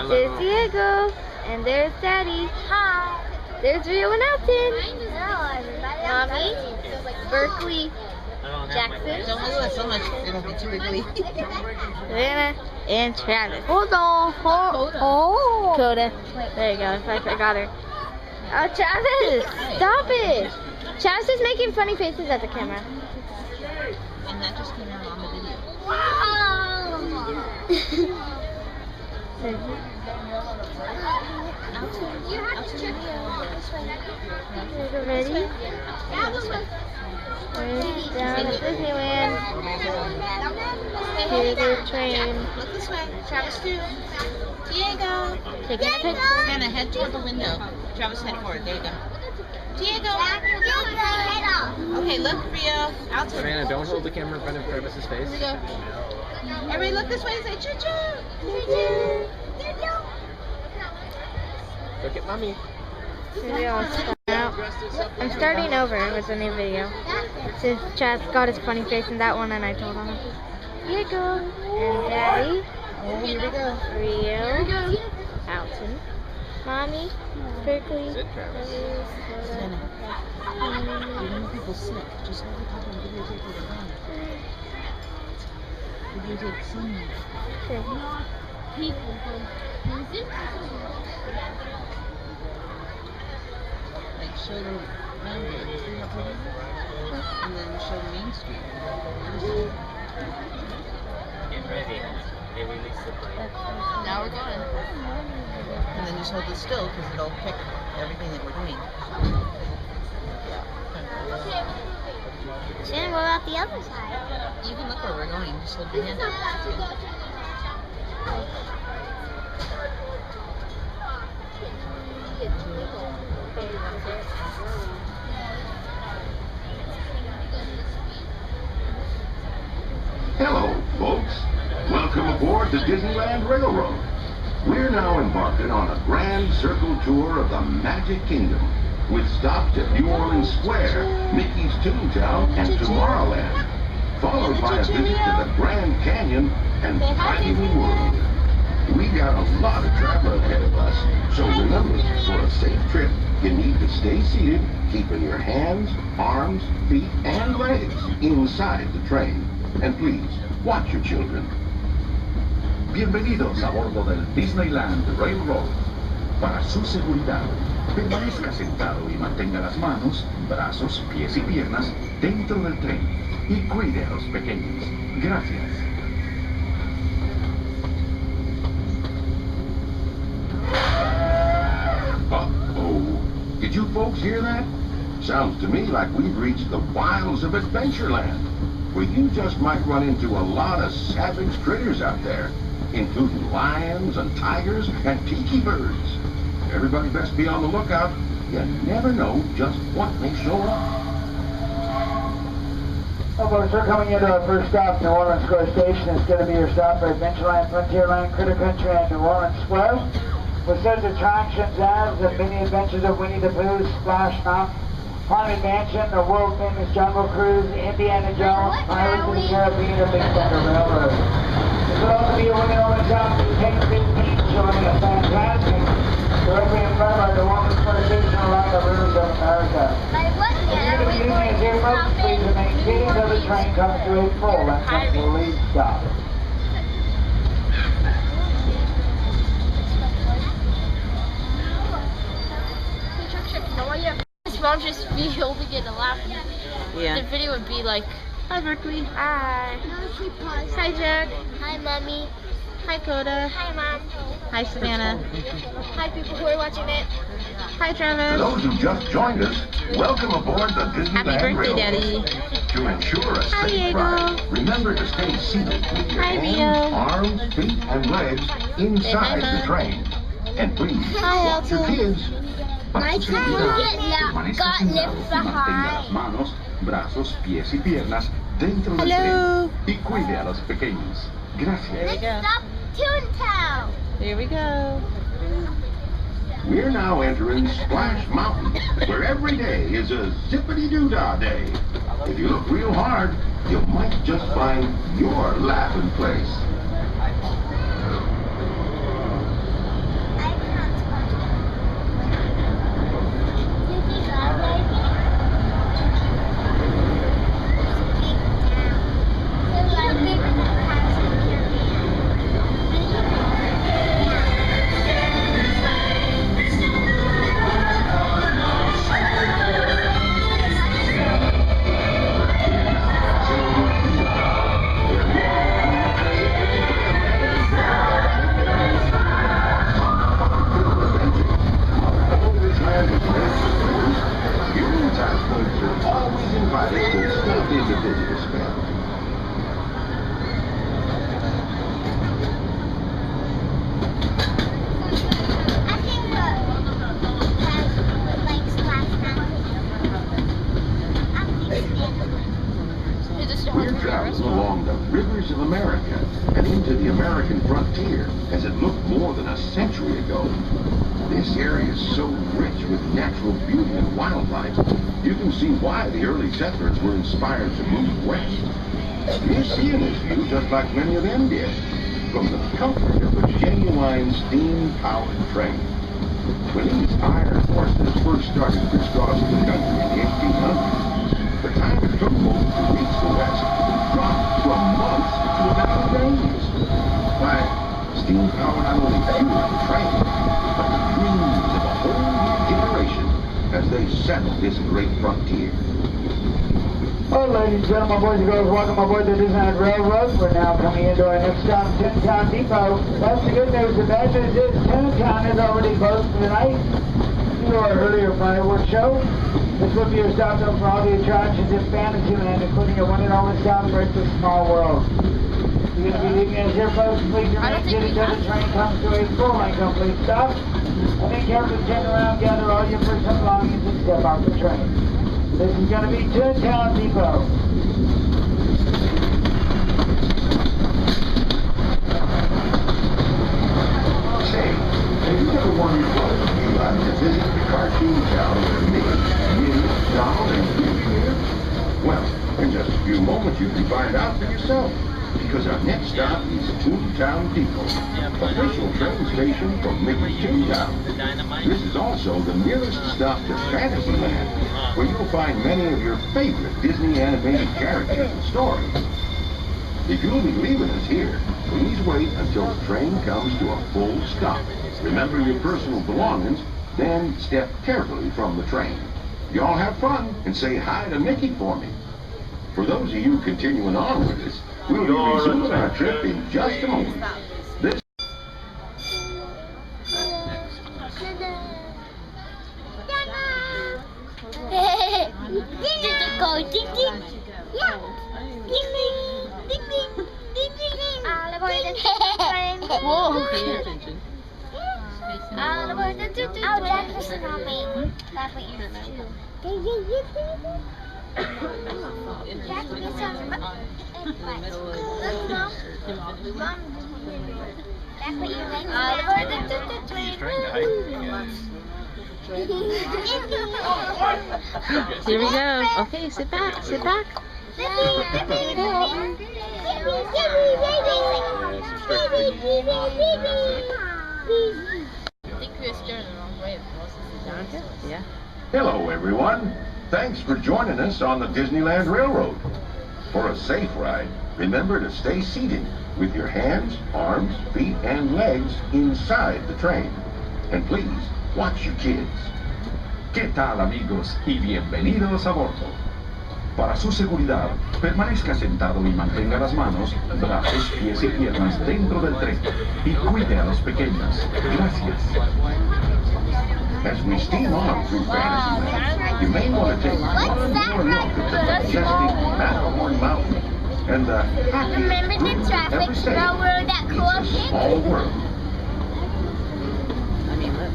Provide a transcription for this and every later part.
There's Diego, and there's Daddy. Hi. There's Rio and Elton. Mommy, Berkeley, Jackson. Don't move it so much, it'll be too wiggly. Savannah, and Travis. Hold on. Oh. Coda. There you go. I forgot her. Oh, Travis, stop it. Travis is making funny faces at the camera. And that just came out on the video. You have to check Ready? We're down at Disneyland. Here's the train. Look this way. Travis, too. Diego. Taking a picture. Hannah, head toward the window. Travis, head forward. There you go. Diego. Okay, look, Rio. Out to Savannah, don't hold the camera in front of Travis's face. Here we go. Everybody look this way and say choo-choo. Choo-choo. Look at mommy. Maybe I'll start out. I'm starting over with a new video. Since Travis got his funny face in that one and I told him. Diego. And Daddy. Oh, here we go. Rio. Alton. Mommy. Berkeley. Sit, Travis. Savannah, you're gonna make people sick. Just hold the camera and videotape with your hand. Videotape someone. Okay. Like show the mountain, see how pretty? And then show Main Street. Get ready. They release the plane. Now we're going. And then just hold it still because it'll pick everything that we're doing. Shannon, what about the other side? You can look where we're going. Just hold your hand up. Hello, folks. Welcome aboard the Disneyland Railroad. We're now embarking on a grand circle tour of the Magic Kingdom, with stops at New Orleans Square, Mickey's Toontown, and Tomorrowland, followed by a visit to the Grand Canyon and Tiny World. We got a lot of travel ahead of us, so remember, for a safe trip, you need to stay seated, keeping your hands, arms, feet, and legs inside the train. And please, watch your children. Bienvenidos a bordo del Disneyland Railroad. Para su seguridad, permanezca sentado y mantenga las manos, brazos, pies y piernas dentro del tren y cuide a los pequeños. Gracias. Uh-oh. Did you folks hear that? Sounds to me like we've reached the wilds of Adventureland, where you just might run into a lot of savage critters out there, including lions and tigers and tiki birds. Everybody best be on the lookout. You never know just what may show up. Well, folks, we're coming into our first stop, New Orleans Square Station. It's going to be your stop for Adventureland, Frontierland, Critter Country, and New Orleans Square, with such attractions as the mini adventures of Winnie the Pooh, Splash Mountain, Haunted Mansion, the world-famous Jungle Cruise, Indiana Jones, Pirates of the Caribbean, and Big Thunder Railroad. This will also be a winning over top of the Take 15, showing a fantastic directly in front of our New Orleans Square Station along the rivers of America. If you're going to be using a earmuffs, please remain seated until the train comes to a full and complete stop. His mom just be holding it and laughing. Yeah. The video would be like, Hi, Berkeley. Hi. Hi, Jack. hi, mommy. Hi, Coda. Hi, mom. Hi, Savannah. Hi, people who are watching it. Hi, For Travis. those who just joined us, welcome aboard the Disneyland Happy birthday, Railroad. Daddy. To ensure a Hi, safe Diego. ride, remember to stay seated with your Hi, hands, Rio. arms, feet, and legs inside Mom. the train. And please, Hi, watch your Elton. kids. Para My su car seguridad, Permanezca got sentado left y mantenga las behind. manos, brazos, pies y piernas dentro del Hello. tren y cuide a los pequeños. Gracias. There we go. Stop Toontown. Here we go. We're now entering Splash Mountain, where every day is a zippity-doo-dah day. If you look real hard, you might just find your laughing place. America and into the American frontier as it looked more than a century ago. This area is so rich with natural beauty and wildlife, you can see why the early settlers were inspired to move west. You're seeing this view just like many of them did, from the comfort of a genuine steam-powered train. When these iron horses first started crisscrossing the country in the 1800s, the time it took folks to reach the west dropped from months to a matter of days. Why, steam power not only fueled the train, but the dreams of a whole new generation as they settled this great frontier. Well, ladies and gentlemen, boys and girls, welcome aboard the Disneyland Railroad. We're now coming into our next stop, Toontown Depot. That's the good news. The bad news is Toontown is already closed for the night. Due to our earlier fireworks show, this will be your stop zone for all the attractions in Fantasyland, including your one and only stop for It's a Small World. You're going to be leaving us here, folks. Please remain seated until the train comes to a full and complete stop. And then carefully turn around, gather all your personal belongings, and step off the train. This is going to be Toontown Depot. Say, have you ever wondered what it would be like to visit the cartoon town where Mickey, Minnie, Donald, and Goofy live? Well, in just a few moments you can find out for yourself. Because our next stop is Toontown Depot, official train station for Mickey's Toontown. This is also the nearest stop to Fantasyland, where you'll find many of your favorite Disney animated characters and stories. If you'll be leaving us here, please wait until the train comes to a full stop. Remember your personal belongings, then step carefully from the train. Y'all have fun and say hi to Mickey for me. For those of you continuing on with us, we'll be resuming our trip in just a moment. This Did it go ding ding? Yeah. Ding ding. Ding ding. Ding ding. All aboard the train. Whoa. Pay attention. All aboard the train. Oh, that's just not me. That's what you're doing. Jack, you sound Mom. That's what you're making. All aboard the train. He's trying to hide from you guys. Here we go. Okay, sit back, sit back. Yeah. Hello, everyone. Thanks for joining us on the Disneyland Railroad. For a safe ride, remember to stay seated with your hands, arms, feet, and legs inside the train. And please, watch your kids. ¿Qué tal, amigos? Y bienvenidos a bordo. Para su seguridad, permanezca sentado y mantenga las manos, brazos, pies y piernas dentro del tren. Y cuide a los pequeños. Gracias. As we steam on through Fantasyland, you may want to take one more look at the majestic Matterhorn Mountain and the happy Remember the traffic railroad that It's a small world. I mean, look.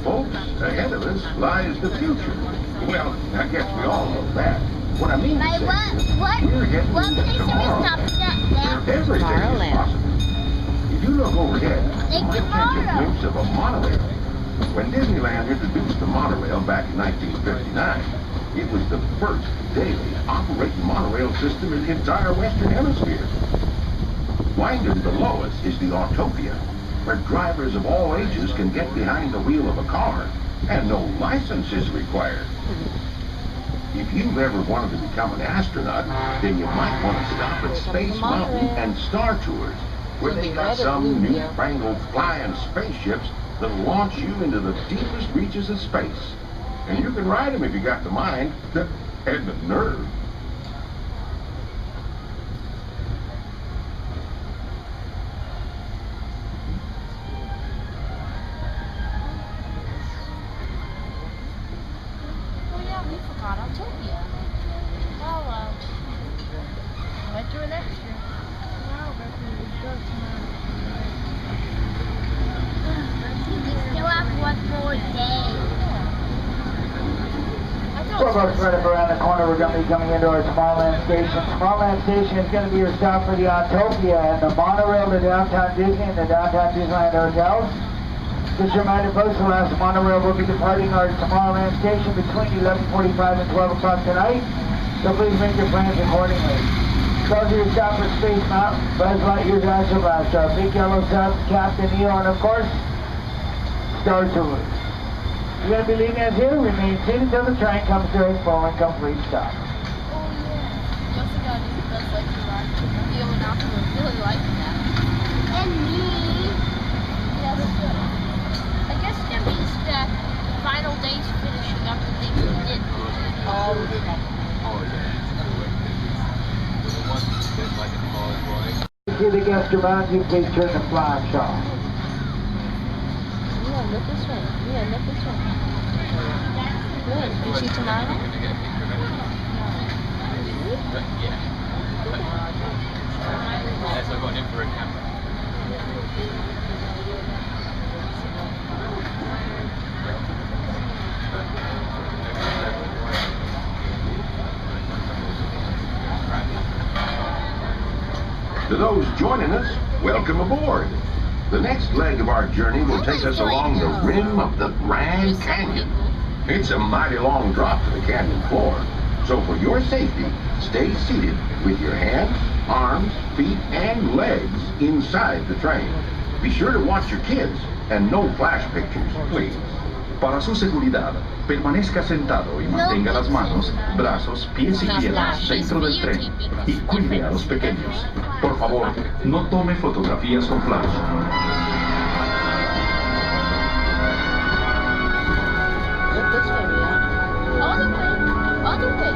Folks, ahead of us lies the future. Well, I guess we all know that. What I mean to say is, we're heading what into place are we tomorrow, stopping at now? where everything is Tomorrowland. possible. If you look overhead, you might catch a glimpse of a monorail. When Disneyland introduced the monorail back in 1959, it was the first daily operating monorail system in the entire Western Hemisphere. Winding below us is the Autopia, where drivers of all ages can get behind the wheel of a car, and no license is required. If you've ever wanted to become an astronaut, then you might want to stop at Space Mountain and Star Tours, where they got some newfangled flying spaceships that'll launch you into the deepest reaches of space. And you can ride them if you got the mind and the nerve. forgot Autopia. Oh well. Went through an extra. We still have one more day. We're about to right up around the corner. We're going to be coming into our Tomorrowland station. Tomorrowland station is going to be your stop for the Autopia and the monorail to downtown Disney and the downtown Disneyland hotels. Just a reminder, folks, the last monorail will be departing our Tomorrowland station between 11:45 and 12 o'clock tonight. So please make your plans accordingly. Those are your stop for Space Mountain, Buzz Lightyear's Astro Blaster, Big Yellow Sub, Captain EO, and of course, Star Tours. You're going to be leaving us here. Remain seated until the train comes to a full and complete stop. Oh yeah. You also gotta do the best like you ride. You and Alpha were really liking that. And me. Yes. I guess that means that the final day's finishing up the things we did. Oh yeah. The one that's like a small boy. To the guest around you, please turn the flash off. Yeah, look this way. Yeah, look this way. Good. You see tomorrow? Yeah. That's I'm going in for a camera. To those joining us, welcome aboard. The next leg of our journey will take us along the rim of the Grand Canyon. It's a mighty long drop to the canyon floor, so for your safety, stay seated with your hands, arms, feet, and legs inside the train. Be sure to watch your kids and no flash pictures, please. Para su seguridad, permanezca sentado y mantenga las manos, brazos, pies y piernas dentro del tren y cuide a los pequeños. Por favor, no tome fotografías con flash. Look this way, yeah. Other way. Other way.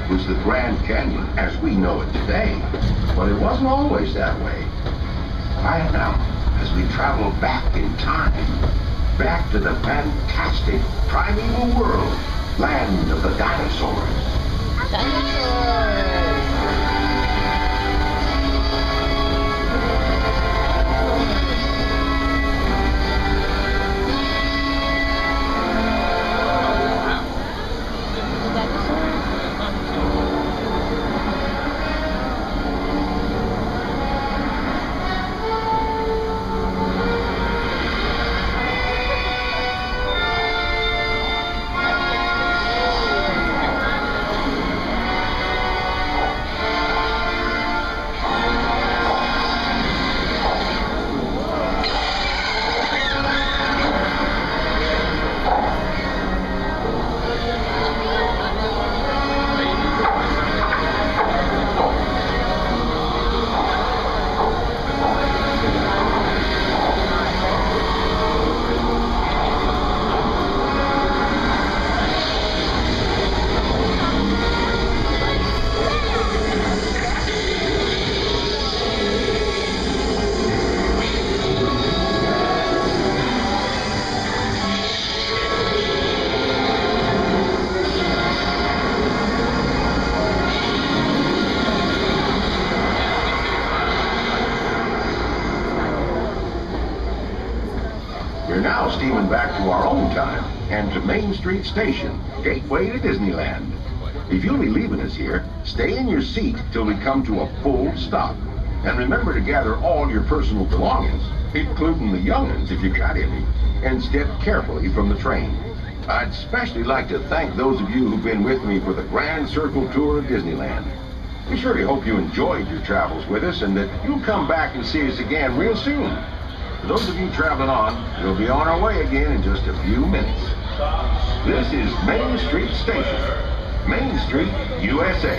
Was the Grand Canyon as we know it today, but it wasn't always that way. Right now, as we travel back in time, back to the fantastic primeval world, land of the dinosaurs. We're now steaming back to our own time and to Main Street Station, gateway to Disneyland. If you'll be leaving us here, stay in your seat till we come to a full stop. And remember to gather all your personal belongings, including the young'uns if you got any, and step carefully from the train. I'd especially like to thank those of you who've been with me for the Grand Circle Tour of Disneyland. We surely hope you enjoyed your travels with us and that you'll come back and see us again real soon. For those of you traveling on, we'll be on our way again in just a few minutes. This is Main Street Station, Main Street, USA.